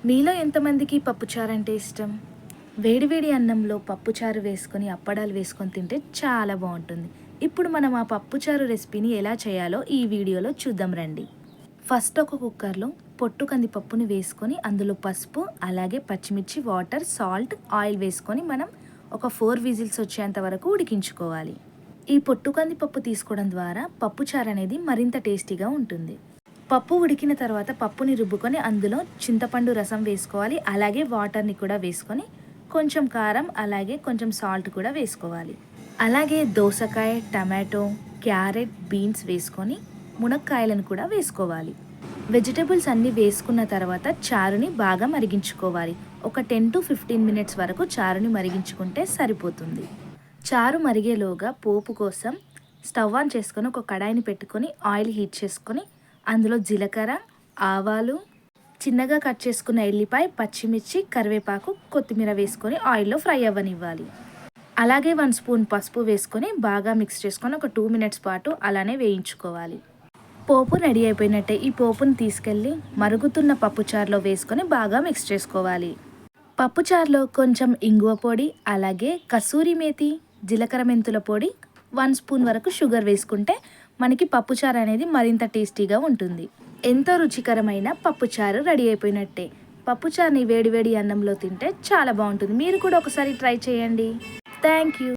మీలో ఎంతమందికి పప్పుచారు అంటే ఇష్టం? వేడివేడి అన్నంలో పప్పుచారు వేసుకొని, అప్పడాలు వేసుకొని తింటే చాలా బావుంటుంది. ఇప్పుడు మనం ఆ పప్పుచారు రెసిపీని ఎలా చేయాలో ఈ వీడియోలో చూద్దాం రండి. ఫస్ట్ ఒక కుక్కర్‌లో పొట్టు కందిపప్పుని వేసుకొని, అందులో పసుపు, అలాగే పచ్చిమిర్చి, వాటర్, సాల్ట్, ఆయిల్ వేసుకొని మనం ఒక 4 విజిల్స్ వచ్చేంత వరకు ఉడికించుకోవాలి. ఈ పొట్టు కందిపప్పు తీసుకోవడం ద్వారా పప్పుచారు అనేది మరింత టేస్టీగా ఉంటుంది. పప్పు ఉడికిన తర్వాత పప్పుని రుబ్బుకొని అందులో చింతపండు రసం వేసుకోవాలి. అలాగే వాటర్‌ని కూడా వేసుకొని కొంచెం కారం, అలాగే కొంచెం సాల్ట్ కూడా వేసుకోవాలి. అలాగే దోసకాయ, టమాటో, క్యారెట్, బీన్స్ వేసుకొని మునక్కాయలను కూడా వేసుకోవాలి. వెజిటబుల్స్ అన్నీ వేసుకున్న తర్వాత చారుని బాగా మరిగించుకోవాలి. ఒక 10-15 మినిట్స్ వరకు చారుని మరిగించుకుంటే సరిపోతుంది. చారు మరిగేలోగా పోపు కోసం స్టవ్ ఆన్ చేసుకొని ఒక కడాయిని పెట్టుకొని ఆయిల్ హీట్ చేసుకొని అందులో జీలకర్ర, ఆవాలు, చిన్నగా కట్ చేసుకున్న ఎల్లిపాయ, పచ్చిమిర్చి, కరివేపాకు, కొత్తిమీర వేసుకొని ఆయిల్లో ఫ్రై అవ్వనివ్వాలి. అలాగే 1 స్పూన్ పసుపు వేసుకొని బాగా మిక్స్ చేసుకొని ఒక 2 మినిట్స్ పాటు అలానే వేయించుకోవాలి. పోపు రెడీ అయిపోయినట్టే. ఈ పోపుని తీసుకెళ్ళి మరుగుతున్న పప్పుచారులో వేసుకొని బాగా మిక్స్ చేసుకోవాలి. పప్పుచారులో కొంచెం ఇంగువ పొడి, అలాగే కసూరి మేతి, జీలకర్ర మెంతుల పొడి, 1 స్పూన్ వరకు షుగర్ వేసుకుంటే మనకి పప్పుచారు అనేది మరింత టేస్టీగా ఉంటుంది. ఎంతో రుచికరమైన పప్పుచారు రెడీ అయిపోయినట్టే. పప్పుచారుని వేడివేడి అన్నంలో తింటే చాలా బాగుంటుంది. మీరు కూడా ఒకసారి ట్రై చేయండి. Thank you.